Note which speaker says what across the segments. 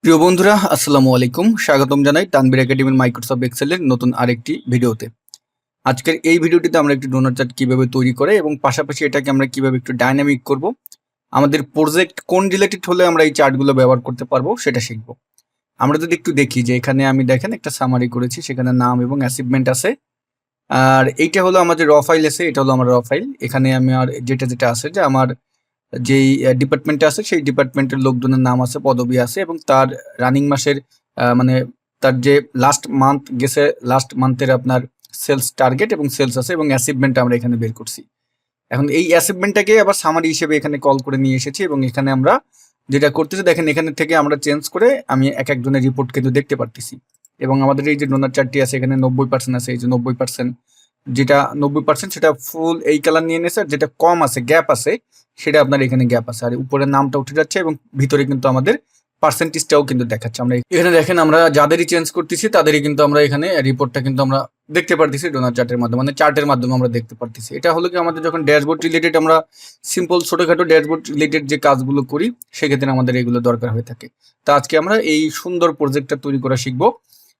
Speaker 1: প্রিয় বন্ধুরা, আসসালামু আলাইকুম। স্বাগতম জানাই তানভীর একাডেমির মাইক্রোসফট এক্সেলের নতুন আরেকটি ভিডিওতে। আজকের এই ভিডিওটিতে আমরা একটি ডোনাট চার্ট কিভাবে তৈরি করে এবং পাশাপাশি এটাকে আমরা কিভাবে একটু ডাইনামিক করব, আমাদের প্রজেক্ট কোন রিলেটেড হলে আমরা এই চার্টগুলো ব্যবহার করতে পারবো সেটা শিখব। আমরা যদি একটু দেখি যে এখানে আমি দেখেন একটা সামারি করেছি, সেখানে নাম এবং অ্যাচিভমেন্ট আছে। আর এইটা হলো আমাদের র ফাইল আছে, এটা হলো আমার র ফাইল। এখানে আমি আর যেটা আছে যে আমার যেই ডিপার্টমেন্টে আছে সেই ডিপার্টমেন্টের লোকজনের নাম আছে, পদবি আছে এবং তার রানিং মাসের মানে তার যে লাস্ট মান্থ গেছে, লাস্ট মান্থের আপনার সেলস টার্গেট এবং সেলস আছে এবং অ্যাচিভমেন্ট আমরা এখানে বের করছি। এখন এই অ্যাচিভমেন্টটাকে আবার সামারি হিসেবে এখানে কল করে নিয়ে এসেছি এবং এখানে আমরা যেটা করতেছি দেখেন, এখানে থেকে আমরা চেঞ্জ করে আমি এক একজনের রিপোর্ট কিন্তু দেখতে পারতেছি। এবং আমাদের এই যে ডোনার চার্টটি আছে এখানে 90% আছে, এই যে 90%, যেটা 90% সেটা ফুল এই কালার নিয়ে নিয়েছে, আর যেটা কম আছে গ্যাপ আছে সেটা আপনার এখানে গ্যাপ আছে, আর উপরের নামটা উঠে যাচ্ছে এবং ভিতরে কিন্তু আমাদের পার্সেন্টেজটাও কিন্তু দেখাচ্ছে। আমরা এখানে দেখেন আমরা যাদেরই চেঞ্জ করতেছি তাদেরই কিন্তু আমরা এখানে রিপোর্টটা কিন্তু আমরা দেখতে পারতেছি ডোনার চার্টের মাধ্যমে, মানে চার্টের মাধ্যমে আমরা দেখতে পারতেছি। এটা হলো কি আমাদের যখন ড্যাশবোর্ড রিলেটেড আমরা সিম্পল ছোটখাটো ড্যাশবোর্ড রিলেটেড যে কাজগুলো করি সেক্ষেত্রে আমাদের এগুলো দরকার হয়ে থাকে। তা আজকে আমরা এই সুন্দর প্রজেক্টটা তৈরি করা শিখবো।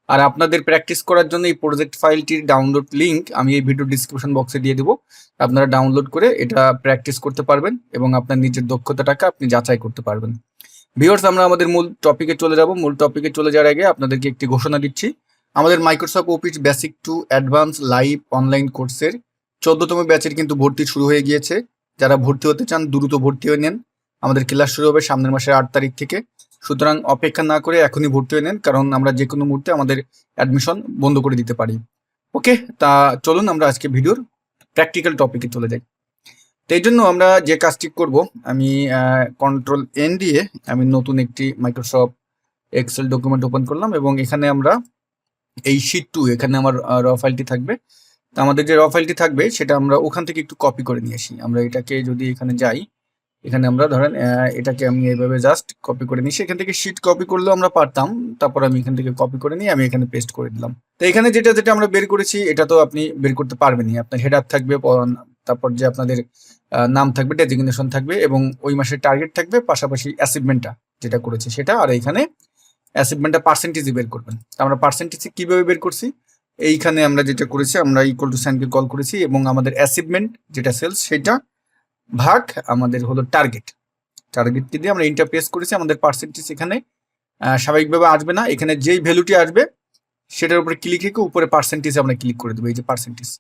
Speaker 1: আর আপনাদের প্র্যাকটিস করার জন্য এই প্রজেক্ট ফাইলটির ডাউনলোড লিঙ্ক আমি এই ভিডিও ডিসক্রিপশন বক্সে দিয়ে দেবো। আপনারা ডাউনলোড করে এটা প্র্যাকটিস করতে পারবেন এবং আপনার নিজের দক্ষতাটাকে আপনি যাচাই করতে পারবেন। ভিউয়ার্স, আমরা আমাদের মূল টপিকে চলে যাব। মূল টপিকে চলে যাওয়ার আগে আপনাদেরকে একটি ঘোষণা দিচ্ছি। আমাদের Microsoft office basic to advance live online কোর্সের 14তম ব্যাচের কিন্তু ভর্তি শুরু হয়ে গিয়েছে। যারা ভর্তি হতে চান দ্রুত ভর্তি হয়ে নেন। আমাদের ক্লাস শুরু হবে সামনের মাসের 8 তারিখ থেকে। সুতরাং অপেক্ষা না করে এখনই ভর্তি হয়ে নেন, কারণ আমরা যে কোনো মুহূর্তে আমাদের অ্যাডমিশন বন্ধ করে দিতে পারি। ওকে, তা চলুন আমরা আজকে ভিডিওর প্র্যাকটিক্যাল টপিকে চলে যাই। তো এই জন্য আমরা যে কাজটি করব, আমি কন্ট্রোল এন দিয়ে আমি নতুন একটি মাইক্রোসফট এক্সেল ডকুমেন্ট ওপেন করলাম এবং এখানে আমরা এই শিট 2 এখানে আমার র ফাইলটি থাকবে। তো আমাদের যে র ফাইলটি থাকবে সেটা আমরা ওখান থেকে একটু কপি করে নিয়ে আসি। আমরা এটাকে যদি এখানে যাই, এখানে আমরা ধরেন এটাকে আমি এইভাবে জাস্ট কপি করে নিই। সেখান থেকে শিট কপি করলেও আমরা পারতাম, তারপর আমি এখান থেকে কপি করে নিয়ে আমি এখানে পেস্ট করে দিলাম। তো এখানে যেটা যেটা আমরা বের করেছি এটা তো আপনি বের করতে পারবেনই। আপনার হেডার থাকবে, তারপর যে আপনাদের নাম থাকবে, ডেজিগনেশন থাকবে এবং ওই মাসের টার্গেট থাকবে, পাশাপাশি অ্যাচিভমেন্টটা যেটা করেছে সেটা, আর এইখানে অ্যাচিভমেন্টটা পার্সেন্টেজে বের করবেন। আমরা পার্সেন্টেজে কিভাবে বের করছি, এইখানে আমরা যেটা করেছি আমরা ইকুয়াল টু সাইনকে কল করেছি এবং আমাদের অ্যাচিভমেন্ট যেটা সেলস সেটা ভাগ আমাদের হলো টার্গেটকে দিয়ে আমরা ইন্টার প্রেস করেছি। আমাদের পার্সেন্টেজ এখানে স্বাভাবিকভাবে আসবে না, এখানে যেই ভ্যালুটি আসবে সেটার উপরে ক্লিক রেখে উপরে পার্সেন্টেজ আমরা ক্লিক করে দেবো, এই যে পার্সেন্টেজ।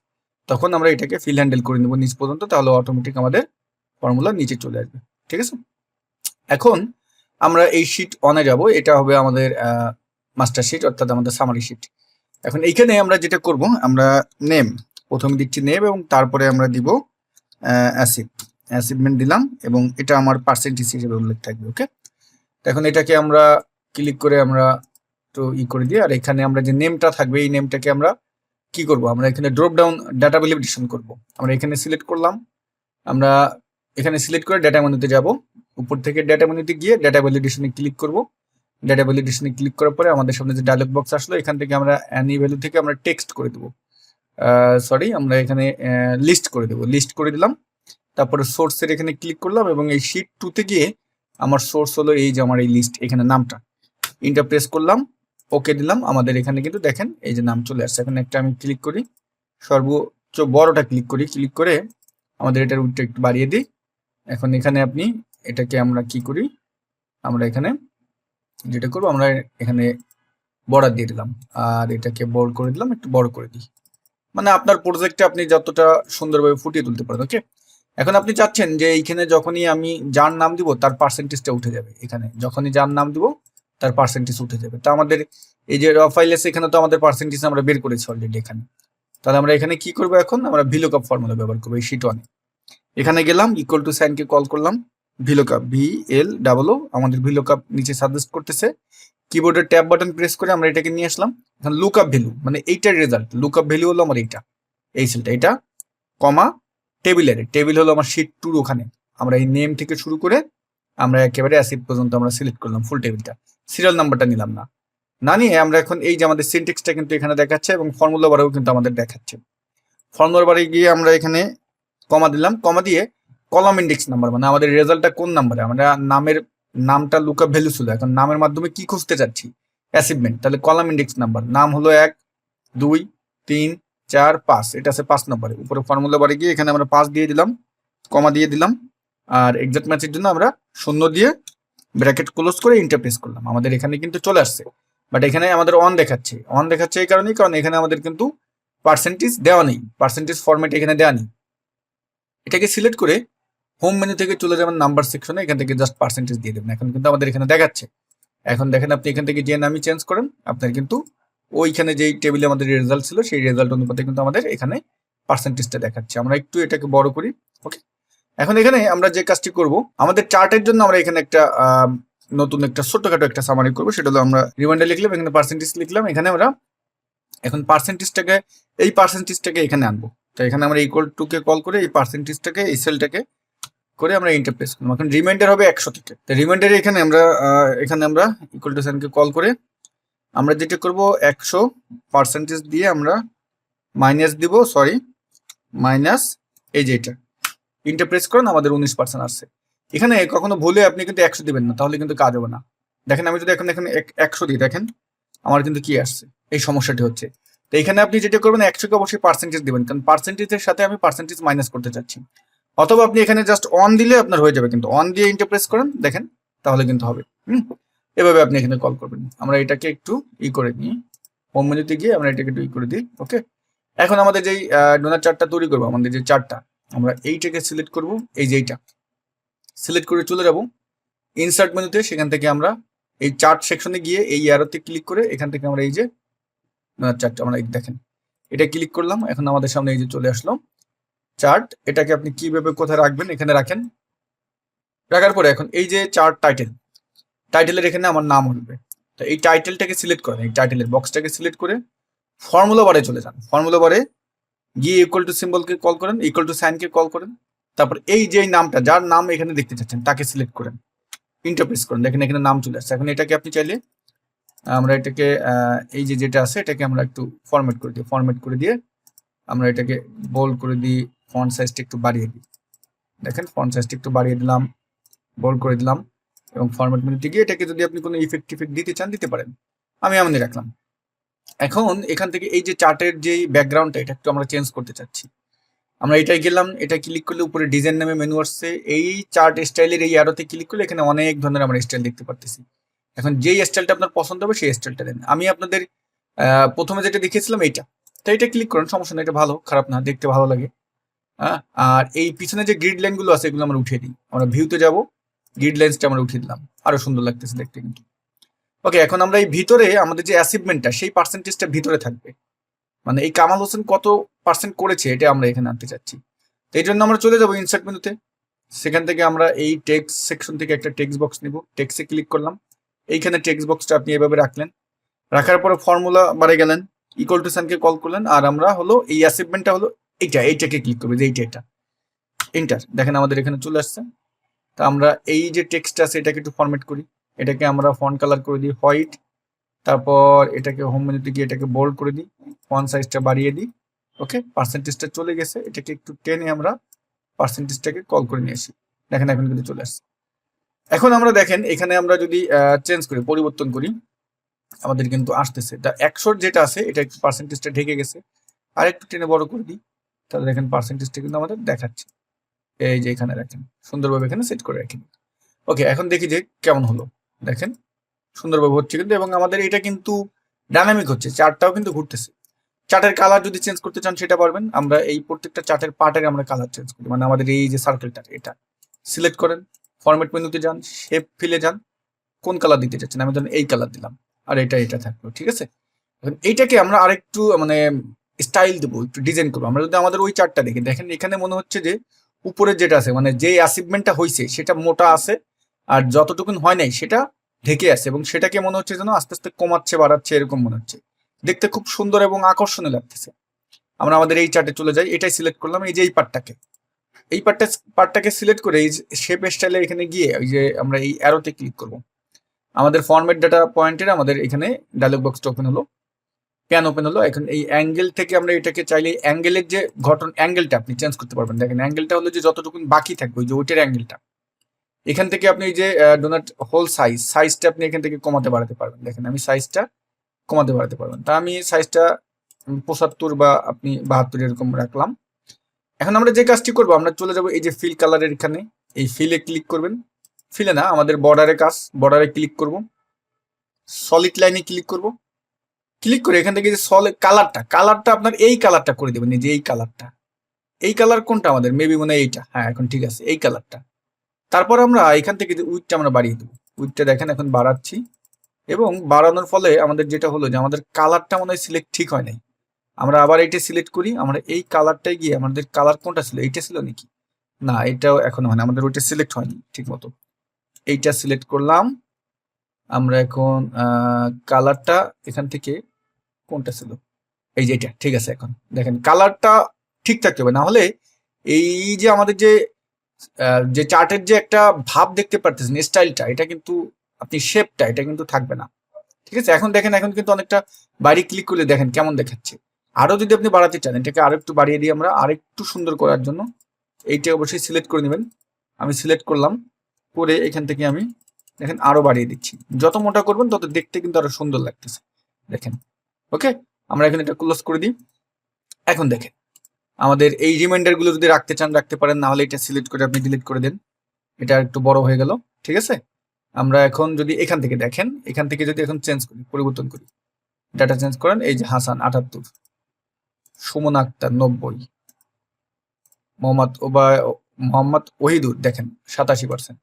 Speaker 1: তখন আমরা এটাকে ফিল হ্যান্ডেল করে নেবো নিচ পর্যন্ত, তাহলে অটোমেটিক আমাদের ফর্মুলা নিচে চলে আসবে। ঠিক আছে, এখন আমরা এই শিট অনে যাব। এটা হবে আমাদের মাস্টার শিট, অর্থাৎ আমাদের সামারি শিট। এখন এইখানে আমরা যেটা করব, আমরা নেম প্রথমে দিচ্ছি নেম এবং তারপরে আমরা দিব অ্যাচিভমেন্ট দিলাম এবং এটা আমার পার্সেন্টেজ হিসেবে উল্লেখ থাকবে। ওকে, এখন এটাকে আমরা ক্লিক করে আমরা তো করে দিই। আর এখানে আমরা যে নেমটা থাকবে এই নেমটাকে আমরা কি করব, আমরা এখানে ড্রপ ডাউন ডাটা ভ্যালিডেশন করব। আমরা এখানে সিলেক্ট করলাম, আমরা এখানে সিলেক্ট করে ডেটা মেনুতে যাব। উপর থেকে ডেটা মেনুতে গিয়ে ডেটা ভ্যালিডেশনে ক্লিক করব। ডেটা ভ্যালিডেশনে ক্লিক করার পরে আমাদের সামনে যে ডায়লগ বক্স আসলো এখান থেকে আমরা অ্যানি ভ্যালু থেকে আমরা টেক্সট করে দেবো, আমরা এখানে লিস্ট করে দেবো, লিস্ট করে দিলাম। তারপরে সোর্সের এখানে ক্লিক করলাম এবং এই শিট 2তে গিয়ে আমার সোর্স হলো এই যে আমার এই লিস্ট, এখানে নামটা ইন্টার প্রেস করলাম, ওকে দিলাম। আমাদের এখানে কিন্তু দেখেন এই যে নাম চলে আসছে। এখন একটা আমি ক্লিক করি, সর্বোচ্চ বড়টা ক্লিক করি, ক্লিক করে আমাদের এটার উইডথটা একটু বাড়িয়ে দিই। এখন এখানে আপনি এটাকে আমরা কি করি, আমরা এখানে যেটা করবো আমরা এখানে বর্ডার দিয়ে দিলাম আর এটাকে বোল্ড করে দিলাম, একটু বড় করে দিই, মানে আপনার প্রজেক্টে আপনি যতটা সুন্দরভাবে ফুটিয়ে তুলতে পারেন। ওকে, এখন আপনি চাচ্ছেন যে এইখানে যখনই আমি যার নাম দিব তার পার্সেন্টেজটা উঠে যাবে, এখানে যখনই যার নাম দিব তার পার্সেন্টেজ উঠে যাবে। তা আমাদের এই যে র ফাইল আছে এখানে তো আমাদের পার্সেন্টেজ আমরা বের করেছি অলরেডি এখানে। তাহলে আমরা এখানে কি করবো, এখন আমরা ভিলুকআপ ফর্মুলা ব্যবহার করবো এই শিট 1। এখানে গেলাম, ইকুয়াল টু সাইনকে কল করলাম, ভিলুকআপ VL আমাদের ভিলুকআপ নিচে সাজেস্ট করতেছে। কিবোর্ডের ট্যাব বাটন প্রেস করে আমরা এটাকে নিয়ে আসলাম। এখন লুকআপ ভ্যালু মানে এইটার রেজাল্ট, লুকআপ ভ্যালু হলো আমার এইটা, এই সেলটা, এটা কমা টেবিল হলো আমার শিট 2 ওখানে। আমরা এই নেম থেকে শুরু করে আমরা একেবারে অ্যাসিড পর্যন্ত আমরা সিলেক্ট করলাম ফুল টেবিলটা, সিরিয়াল নাম্বারটা নিলাম না, না নিয়ে আমরা এখন এই যে আমাদের সিনট্যাক্সটা কিন্তু এখানে দেখাচ্ছে এবং ফর্মুলা বারেও কিন্তু আমাদের দেখাচ্ছে। ফর্মুলা বারে গিয়ে আমরা এখানে কমা দিলাম, কমা দিয়ে কলাম ইন্ডেক্স নাম্বার মানে আমাদের রেজাল্টটা কোন নাম্বারে, আমরা নামের নামটা লুকআপ ভ্যালু ছিল, এখন নামের মাধ্যমে কি খুঁজতে চাচ্ছি, অ্যাচিভমেন্ট। তাহলে কলাম ইন্ডেক্স নাম্বার, নাম হলো 1 2 3 4 5, এটা আছে 5 নম্বরে। উপরে ফর্মুলা বারে গিয়ে এখানে আমরা 5 দিয়ে দিলাম, কমা দিয়ে দিলাম, আর এক্সাক্ট ম্যাচের জন্য আমরা 0 দিয়ে ব্র্যাকেট ক্লোজ করে ইন্টার প্রেস করলাম। আমাদের এখানে কিন্তু চলে আসছে, বাট এখানে আমাদের অন দেখাচ্ছে। অন দেখাচ্ছে এই কারণেই, কারণ এখানে আমাদের কিন্তু পার্সেন্টেজ দেওয়া নেই, পার্সেন্টেজ ফরম্যাট এখানে দেওয়া নেই। এটাকে সিলেক্ট করে হোম মেনু থেকে চলে যাবেন নাম্বার সেকশনে, এখান থেকে জাস্ট পার্সেন্টেজ দিয়ে দেবেন। এখন কিন্তু আমাদের এখানে দেখাচ্ছে। এখন দেখেন আপনি এখান থেকে যে নামই চেঞ্জ করেন, আপনার কিন্তু ওইখানে যেই টেবিলে আমাদের রেজাল্ট ছিল সেই রেজাল্ট অনুপাতে কিন্তু আমাদের এখানে পার্সেন্টেজটা দেখাচ্ছে। আমরা একটু এটাকে বড় করি। ওকে, এখন এখানে আমরা যে কাজটি করব, আমাদের চার্টের জন্য আমরা এখানে একটা নতুন একটা ছোট্টখাটো একটা সামারি করবো। সেটা হলো আমরা রিমাইন্ডার লিখলাম, এখানে পার্সেন্টেজ লিখলাম। এখানে আমরা এখন পার্সেন্টেজটাকে, এই পার্সেন্টেজটাকে এখানে আনবো। তো এখানে আমরা ইকুয়াল টু কে কল করে এই পার্সেন্টেজটাকে, এই সেলটাকে করে আমরা ইন্টারপ্রেস করলাম। এখন রিমাইন্ডার হবে 100 থেকে। তো রিমাইন্ডারে এখানে আমরা ইকুয়াল টু সাইনকে কল করে আমরা যেটা করব 100 পার্সেন্টেজ দিয়ে আমরা মাইনাস দিব, সরি মাইনাস এই যে এটা ইন্টারপ্রেস করেন, আমাদের 19% আসছে। এখানে কখনো ভুলে আপনি কিন্তু 100 দিবেন না, তাহলে কিন্তু কাজ হবে না। দেখেন আমি যদি এখন এখানে 100 দিই, দেখেন আমার কিন্তু কি আসছে, এই সমস্যাটি হচ্ছে। তো এখানে আপনি যেটা করবেন 100 কে অবশ্যই পার্সেন্টেজ দিবেন, কারণ পার্সেন্টেজের সাথে আমি পার্সেন্টেজ মাইনাস করতে চাচ্ছি। অথবা আপনি এখানে জাস্ট অন দিলে আপনার হয়ে যাবে, কিন্তু অন দিয়ে ইন্টারপ্রেস করেন দেখেন, তাহলে কিন্তু হবে। এভাবে আপনি এখানে কল করবেন। আমরা এটাকে একটু করে নিই, হোম মেনুতে গিয়ে আমরা এটাকে একটু করে দিই। ওকে, এখন আমাদের যেই ডোনাট চার্টটা তৈরি করবো, আমাদের যে চার্টটা, আমরা এইটাকে সিলেক্ট করব, এই যে এইটা সিলেক্ট করে চলে যাব ইনসার্ট মেনুতে। সেখান থেকে আমরা এই চার্ট সেকশনে গিয়ে এই অ্যারোতে ক্লিক করে এখান থেকে আমরা এই যে ডোনাট চার্টটা আমরা দেখেন এটা ক্লিক করলাম। এখন আমাদের সামনে এই যে চলে আসলো চার্ট। এটাকে আপনি কিভাবে কোথায় রাখবেন, এখানে রাখেন। রাখার পরে এখন এই যে চার্ট টাইটেলের এখানে আমার নাম উঠবে। তো এই টাইটেলটাকে সিলেক্ট করেন, এই টাইটেলের বক্সটাকে সিলেক্ট করে ফর্মুলা বারে চলে যান। ফর্মুলা বারে গিয়ে ইকুয়াল টু সিম্বলকে কল করেন, ইকুয়াল টু সাইনকে কল করেন। তারপর এই যে নামটা, যার নাম এখানে দেখতে চাচ্ছেন তাকে সিলেক্ট করেন, ইন্টারপ্রেস করেন। দেখেন এখানে নাম চলে আসছে। এখন এটাকে আপনি চাইলে আমরা এটাকে এই যে যেটা আছে এটাকে আমরা একটু ফরম্যাট করে দিই। ফরম্যাট করে দিয়ে আমরা এটাকে বোল্ড করে দিই, ফন্ট সাইজটা একটু বাড়িয়ে দিই। দেখেন ফন্ট সাইজটা একটু বাড়িয়ে দিলাম, বোল্ড করে দিলাম, এবং ফরম্যাট মেনুতে গিয়ে এটাকে যদি আপনি কোনো ইফেক্ট দিতে চান দিতে পারেন। আমি এমনই রাখলাম। এখন এখান থেকে এই যে চার্টের যে ব্যাকগ্রাউন্ডটা, এটা একটু আমরা চেঞ্জ করতে চাচ্ছি। আমরা এটাই গেলাম, এটা ক্লিক করলে উপরে ডিজাইন নামে মেনু আসছে। এই চার্ট স্টাইলের এই অ্যারোতে ক্লিক করলে এখানে অনেক ধরনের আমরা স্টাইল দেখতে পারতেছি। এখন যেই স্টাইলটা আপনার পছন্দ হবে সেই স্টাইলটা দেন। আমি আপনাদের প্রথমে যেটা দেখিয়েছিলাম এইটা, তো এটা ক্লিক করেন, সমস্যা না, এটা ভালো, খারাপ না, দেখতে ভালো লাগে। হ্যাঁ, আর এই পিছনে যে গ্রিড লাইনগুলো আছে এগুলো আমরা উঠিয়ে দিই। আমরা ভিউতে যাব, গ্রিড লাইনসটা আমরা উঠিয়ে দিলাম, আরো সুন্দর লাগতেছে দেখতে কিন্তু। ওকে, এখন আমরা এই ভিতরে আমাদের যে অ্যাচিভমেন্টটা সেই পার্সেন্টেজটা ভিতরে থাকবে, মানে এই কামাল হোসেন কত পার্সেন্ট করেছে এটা আমরা এখানে আনতে চাচ্ছি। তো এই জন্য আমরা চলে যাবো ইনসার্ট মেনুতে। সেখান থেকে আমরা এই টেক্সট সেকশন থেকে একটা টেক্সট বক্স নিব, টেক্সটে ক্লিক করলাম। এইখানে টেক্সট বক্সটা আপনি এভাবে রাখলেন। রাখার পরে ফর্মুলা বারে গেলেন, ইকুয়াল টু সাইনকে কল করলেন, আর আমরা হলো এই অ্যাচিভমেন্টটা হলো এইটাকে ক্লিক করবো, যে এটা এন্টার। দেখেন আমাদের এখানে চলে আসছে। তা আমরা এই যে টেক্সটটা আছে এটাকে একটু ফরম্যাট করি, এটাকে আমরা ফন্ট কালার করে দিই হোয়াইট। তারপর এটাকে হোম মেনুতে গিয়ে এটাকে বোল্ড করে দিই, ফন্ট সাইজটা বাড়িয়ে দিই। ওকে, পার্সেন্টেজটা চলে গেছে, এটাকে একটু টেনে আমরা পার্সেন্টেজটাকে কল করে নিয়ে আসি। দেখেন এখন কিন্তু চলে আসছে। এখন আমরা দেখেন এখানে আমরা যদি চেঞ্জ করি, পরিবর্তন করি, আমাদের কিন্তু আসতেছে। তা 100 যেটা আছে এটা একটু পার্সেন্টেজটা ঢেকে গেছে, আর একটু টেনে বড় করে দিই, তাহলে দেখেন পার্সেন্টেজটা কিন্তু আমাদের দেখাচ্ছে। এই যে এখানে রাখেন, সুন্দরভাবে এখানে সেট করে রাখেন। ওকে, এখন দেখি যে কেমন হলো। দেখেন সুন্দরভাবে হচ্ছে কিন্তু, এবং আমাদের এটা কিন্তু ডাইনামিক হচ্ছে, চার্টটাও কিন্তু ঘুরতেছে। চার্টের কালার যদি চেঞ্জ করতে চান সেটা পারবেন। আমরা এই প্রত্যেকটা চার্টের পার্টের আমরা কালার চেঞ্জ করি, মানে আমাদের এই যে সার্কেলটা এটা সিলেক্ট করেন, ফরম্যাট মেনুতে যান, শেপ ফিলে যান, কোন কালার দিতে চাচ্ছেন। আমি ধরুন এই কালার দিলাম, আর এটা থাকলো, ঠিক আছে। এখন এইটাকে আমরা আরেকটু মানে স্টাইল দেবো, একটু ডিজাইন করবো। আমরা যদি আমাদের ওই চার্টটা দেখি, দেখেন এখানে মনে হচ্ছে যে উপরে যেটা আছে মানে যে অ্যাচিভমেন্টটা হয়েছে সেটা মোটা আছে, আর যতটুকুন হয় নাই সেটা ঢেকে আছে, এবং সেটাকে মনে হচ্ছে যেন আস্তে আস্তে কমাচ্ছে বাড়াচ্ছে এরকম মনে হচ্ছে। দেখতে খুব সুন্দর এবং আকর্ষণীয় লাগতেছে। আমরা আমাদের এই চার্টে চলে যাই, এটাই সিলেক্ট করলাম, এই যে এই পার্টটাকে সিলেক্ট করে এই শেপ স্টাইলে এখানে গিয়ে ওই যে আমরা এই অ্যারোতে ক্লিক করব। আমাদের ফরম্যাট ডাটা পয়েন্টের আমাদের এখানে ডায়লগ বক্সটা ওপেন হলো, প্যান ওপেন হলো। এখন এই অ্যাঙ্গেল থেকে আমরা এটাকে চাইলে অ্যাঙ্গেলের যে অ্যাঙ্গেলটা আপনি চেঞ্জ করতে পারবেন। দেখেন অ্যাঙ্গেলটা হলো যে যতটুকু বাকি থাকবে ওই যে ওইটার অ্যাঙ্গেলটা, এখান থেকে আপনি এই যে ডোনাট হোল সাইজটা আপনি এখান থেকে কমাতে বাড়াতে পারবেন। দেখেন আমি সাইজটা কমাতে বাড়াতে পারবেন। তা আমি সাইজটা 75 বা আপনি 72 এরকম রাখলাম। এখন আমরা যে কাজটি করবো, আমরা চলে যাব এই যে ফিল কালারের এখানে, এই ফিলে ক্লিক করবেন। ফিলে না, আমাদের বর্ডারে বর্ডারে ক্লিক করব, সলিড লাইনে ক্লিক করব। ক্লিক করে এখান থেকে যে কালারটা আপনার এই কালারটা করে দেবেন, এই যে এই কালারটা। এই কালার কোনটা আমাদের? মেবি মনে হয় এইটা। হ্যাঁ, এখন ঠিক আছে, এই কালারটা। তারপর আমরা এখান থেকে যে উইডথটা আমরা বাড়িয়ে দেবো। উইডথটা দেখেন এখন বাড়াচ্ছি, এবং বাড়ানোর ফলে আমাদের যেটা হলো যে আমাদের কালারটা মনে হয় সিলেক্ট ঠিক হয় নাই। আমরা আবার এইটা সিলেক্ট করি। আমরা এই কালারটায় গিয়ে আমাদের কালার কোনটা ছিল? এইটা ছিল নাকি? না, এটাও এখনো হয় না, আমাদের ওইটা সিলেক্ট হয়নি ঠিক মতো। এইটা সিলেক্ট করলাম। আমরা এখন কালারটা এখান থেকে কোনটা ছিল? এই যে এটা, ঠিক আছে। এখন দেখেন কালারটা ঠিক থাকতে হবে, না হলে এই যে আমাদের যে চার্টের যে একটা ভাব দেখতে পারতেছেন, স্টাইলটা, এটা কিন্তু আপনি শেপটা এটা কিন্তু থাকবে না। ঠিক আছে, এখন দেখেন, এখন কিন্তু অনেকটা বাইরে ক্লিক করলে দেখেন কেমন দেখাচ্ছে। আরো যদি আপনি বাড়াতে চান, এটাকে আরো একটু বাড়িয়ে দিই আমরা, আরেকটু সুন্দর করার জন্য এইটা অবশ্যই সিলেক্ট করে নেবেন। আমি সিলেক্ট করলাম, করে এখান থেকে আমি দেখেন আরো বাড়িয়ে দিচ্ছি। যত মোটা করবেন তত দেখতে কিন্তু আরো সুন্দর লাগতেছে। দেখেন, ওকে, আমরা এখন এটা ক্লোজ করে দিই। এখন দেখেন আমাদের এই রিমাইন্ডার গুলো যদি রাখতে চান রাখতে পারেন, না হলে এটা সিলেক্ট করে আপনি ডিলিট করে দেন। এটা একটু বড় হয়ে গেল, ঠিক আছে। আমরা এখন যদি এখান থেকে দেখেন, এখান থেকে যদি এখন চেঞ্জ করি, পরিবর্তন করি, ডাটা চেঞ্জ করেন, এই যে হাসান 78, সুমন আক্তার 90, মোহাম্মদ ওহিদুর দেখেন 87%।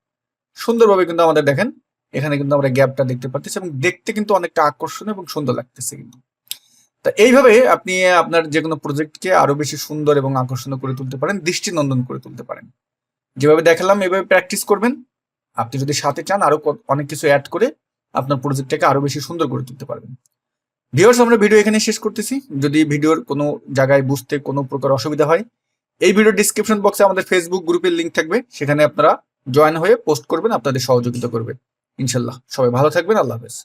Speaker 1: সুন্দরভাবে কিন্তু আমাদের দেখেন এখানে কিন্তু আমরা গ্যাপটা দেখতে পাচ্ছি, এবং দেখতে কিন্তু অনেকটা আকর্ষণীয় এবং সুন্দর লাগতেছে কিন্তু। তা এইভাবে আপনি আপনার যে কোনো প্রজেক্টকে আরো বেশি সুন্দর এবং আকর্ষণীয় করে তুলতে পারেন, দৃষ্টিনন্দন করে তুলতে পারেন। যেভাবে দেখালাম এভাবে প্র্যাকটিস করবেন। আপনি যদি সাথে চান আরো অনেক কিছু অ্যাড করে আপনার প্রজেক্টটাকে আরো বেশি সুন্দর করে তুলতে পারবেন। ভিউয়ার্স, আমরা ভিডিও এখানে শেষ করতেছি। যদি ভিডিওর কোনো জায়গায় বুঝতে কোনো প্রকার অসুবিধা হয়, এই ভিডিওর ডিসক্রিপশন বক্সে আমাদের ফেসবুক গ্রুপের লিংক থাকবে, সেখানে আপনারা জয়েন হয়ে পোস্ট করবেন, আপনাদের সহযোগিতা করবে ইনশাল্লাহ। সবাই ভালো থাকবেন, আল্লাহ হাফেজ।